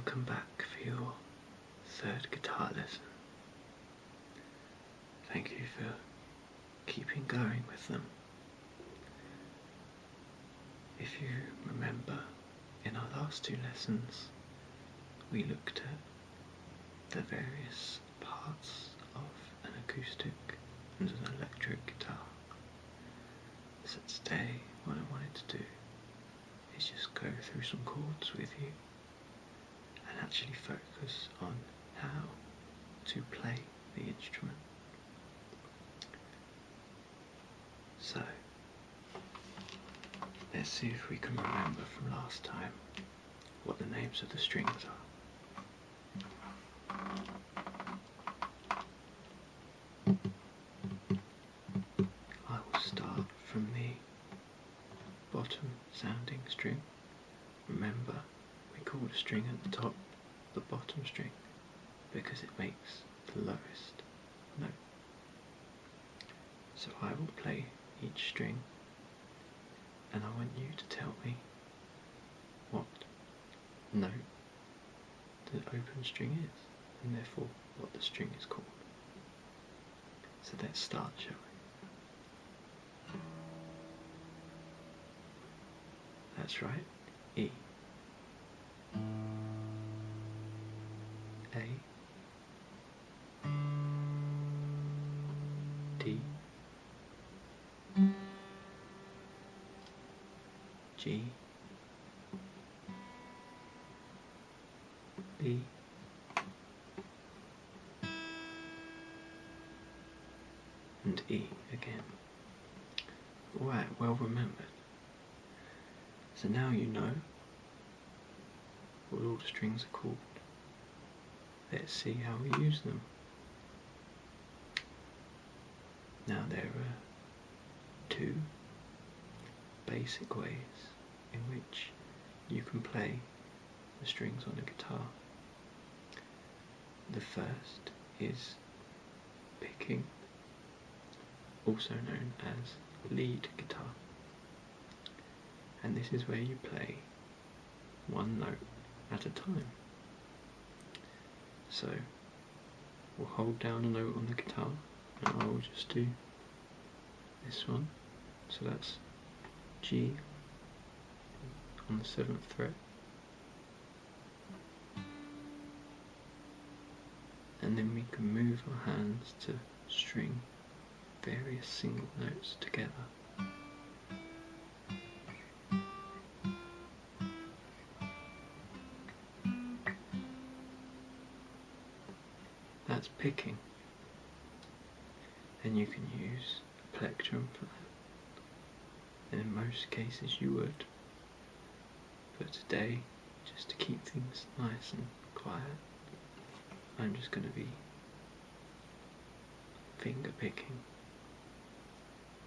Welcome back for your third guitar lesson. Thank you for keeping going with them. If you remember, in our last two lessons we looked at the various parts of an acoustic and an electric guitar. So today what I wanted to do is just go through some chords with you and actually focus on how to play the instrument. So let's see if we can remember from last time what the names of the strings are. I will start from the bottom sounding string. Remember, we call the string at the top the bottom string because it makes the lowest note. So I will play each string and I want you to tell me what note the open string is and therefore what the string is called. So let's start, shall we? That's right, E, A, D, G, B, and E again. Alright, well remembered. So now you know what all the strings are called. Let's see how we use them. Now there are two basic ways in which you can play the strings on a guitar. The first is picking, also known as lead guitar. And this is where you play one note at a time. So we'll hold down a note on the guitar and I will just do this one. So that's G on the 7th fret. And then we can move our hands to string various single notes together. That's picking, and you can use a plectrum for that, and in most cases you would, but today, just to keep things nice and quiet, I'm just going to be finger picking,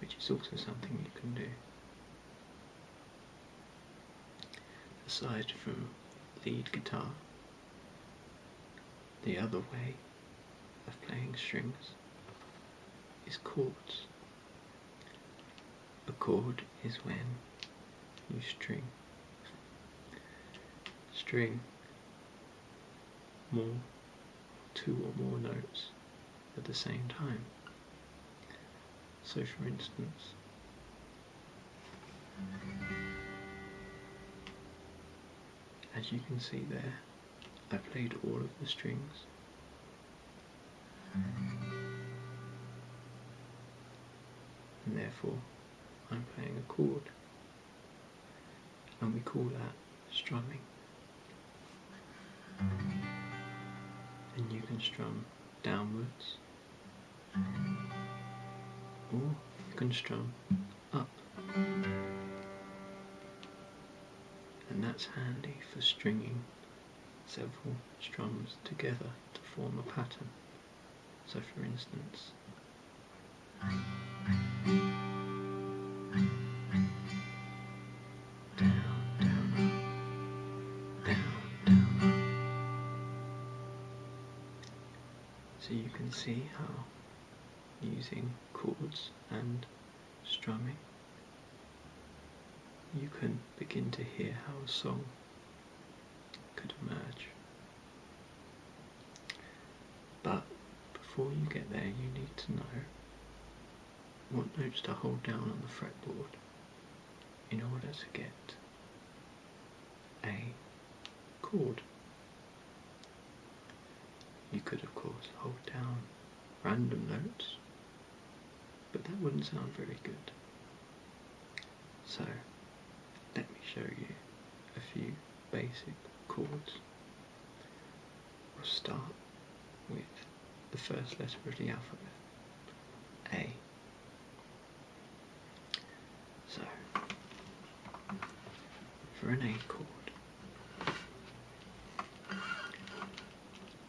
which is also something you can do. Aside from lead guitar, the other way of playing strings is chords. A chord is when you string two or more notes at the same time. So for instance, as you can see there, I played all of the strings. And therefore I'm playing a chord, and we call that strumming. And you can strum downwards, or you can strum up, and that's handy for stringing several strums together to form a pattern. So for instance, so you can see how using chords and strumming you can begin to hear how a song could emerge before you get there, you need to know what notes to hold down on the fretboard in order to get a chord. You could, of course, hold down random notes, but that wouldn't sound very good. So, let me show you a few basic chords. We'll start with the first letter of the alphabet, A. So, for an A chord,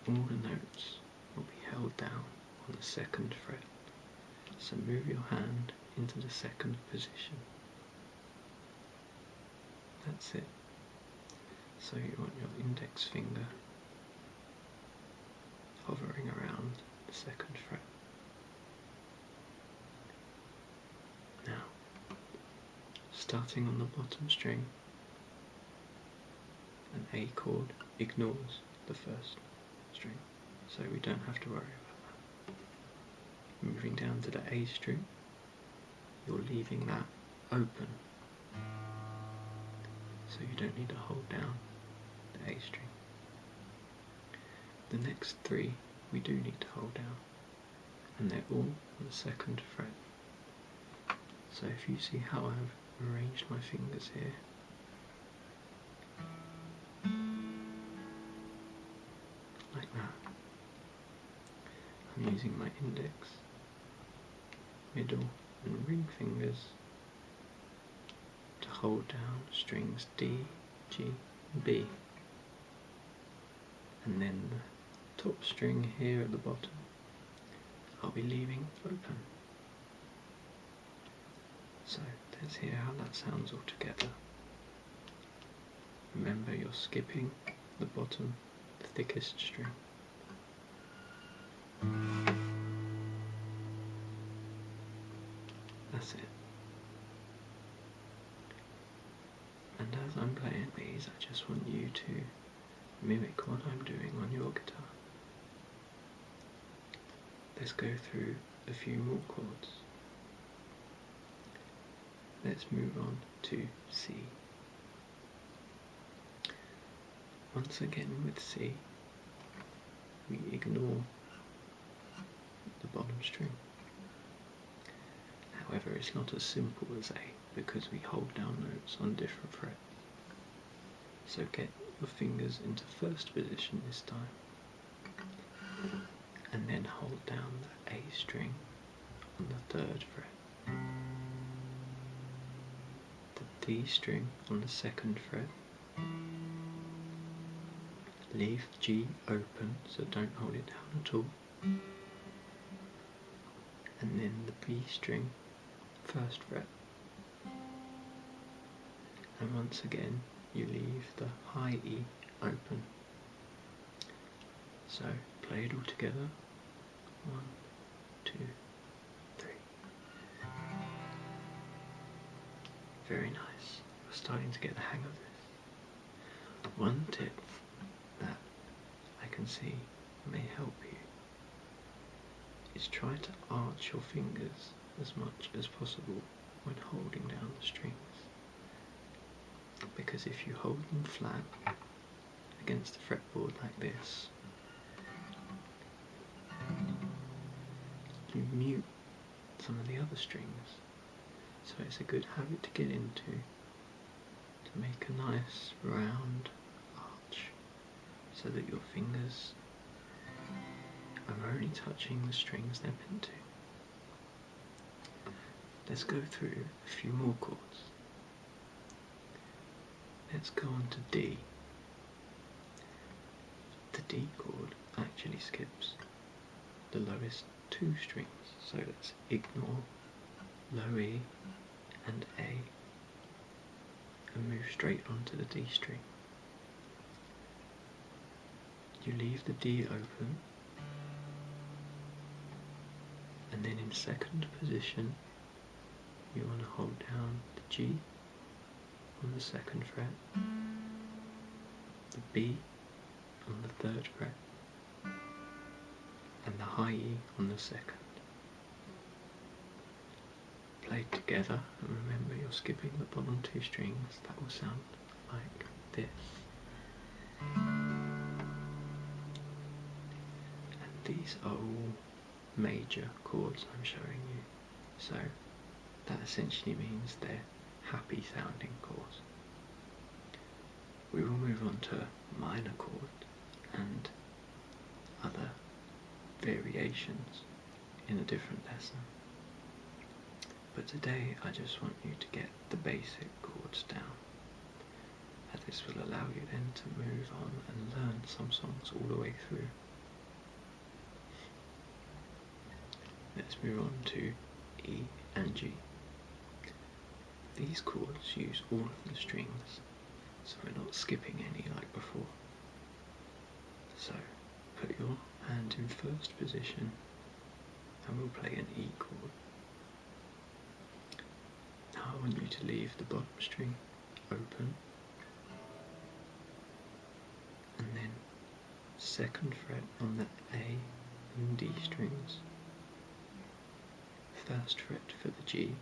all the notes will be held down on the second fret. So move your hand into the second position. That's it. So you want your index finger hovering around the second fret. Now, starting on the bottom string, an A chord ignores the first string, so we don't have to worry about that. Moving down to the A string, you're leaving that open, so you don't need to hold down the A string. The next three we do need to hold down, and they're all on the second fret. So if you see how I've arranged my fingers here, like that, I'm using my index, middle and ring fingers to hold down strings D, G and B, and then the top string here at the bottom I'll be leaving open. So let's hear how that sounds all together. Remember, you're skipping the bottom, the thickest string. That's it. And as I'm playing these, I just want you to mimic what I'm doing on your guitar. Let's go through a few more chords. Let's move on to C. Once again with C, we ignore the bottom string. However, it's not as simple as A because we hold down notes on different frets. So get your fingers into first position this time, and then hold down the A string on the third fret, the D string on the second fret, leave G open, so don't hold it down at all, and then the B string, first fret, and once again you leave the high E open. So play it all together. 1, 2, 3. Very nice. We're starting to get the hang of this. One tip that I can see may help you is try to arch your fingers as much as possible when holding down the strings. Because if you hold them flat against the fretboard like this, you mute some of the other strings. So it's a good habit to get into to make a nice round arch so that your fingers are only touching the strings they're meant to. Let's go through a few more chords. Let's go on to D. The D chord actually skips the lowest two strings, so let's ignore low E and A and move straight onto the D string. You leave the D open, and then in second position you want to hold down the G on the second fret, the B on the third fret, and the high E on the second. Played together, and remember you're skipping the bottom two strings. That will sound like this. And these are all major chords I'm showing you, so that essentially means they're happy sounding chords. We will move on to minor chords and other variations in a different lesson. But today I just want you to get the basic chords down, and this will allow you then to move on and learn some songs all the way through. Let's move on to E and G. These chords use all of the strings, so we're not skipping any like before. So put your hand in first position and we'll play an E chord. Now I want you to leave the bottom string open, and then second fret on the A and D strings, first fret for the G,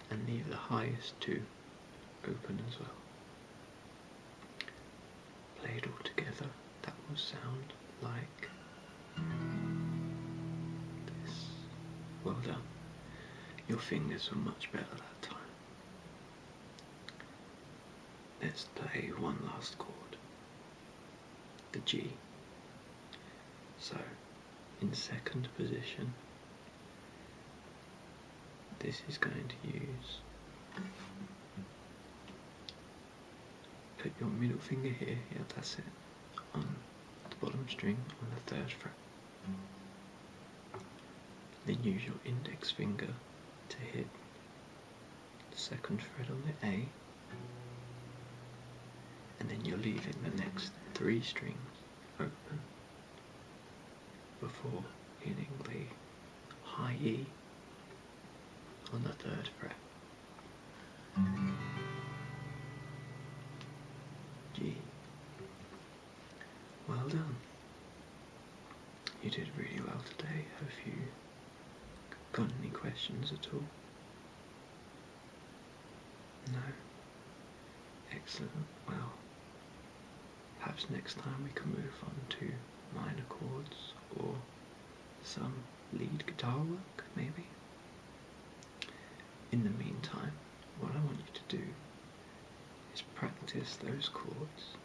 and leave the highest two open as well. Play it all together, that will sound like this. Well done. Your fingers were much better that time. Let's play one last chord, the G. So, in second position, this is going to use, put your middle finger here, yeah that's it, on the bottom string on the third fret. Then use your index finger to hit the second fret on the A, and then you're leaving the next three strings open before hitting the high E on the third fret. G. Well done. You did really well today. Have you got any questions at all? No? Excellent. Well, perhaps next time we can move on to minor chords or some lead guitar work, maybe? In the meantime, what I want you to do is practice those chords,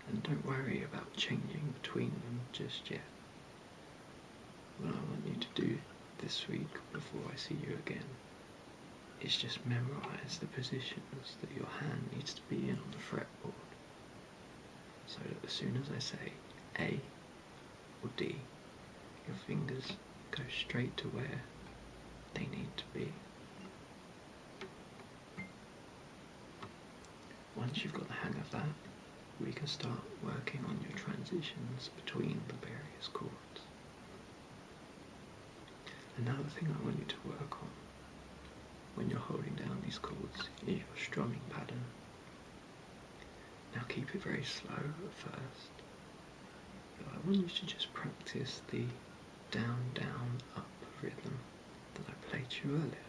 and don't worry about changing between them just yet. What I want you to do this week before I see you again is just memorize the positions that your hand needs to be in on the fretboard, so that as soon as I say A or D, your fingers go straight to where they need to be. Once you've got the hang of that, we can start working on your transitions between the various chords. Another thing I want you to work on when you're holding down these chords is your strumming pattern. Now keep it very slow at first, but I want you to just practice the down, down, up rhythm that I played to you earlier.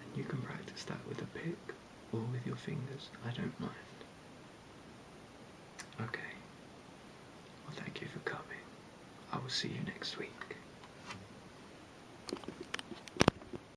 And you can practice that with a pick or with your fingers, I don't mind. Okay, well thank you for coming. I will see you next week.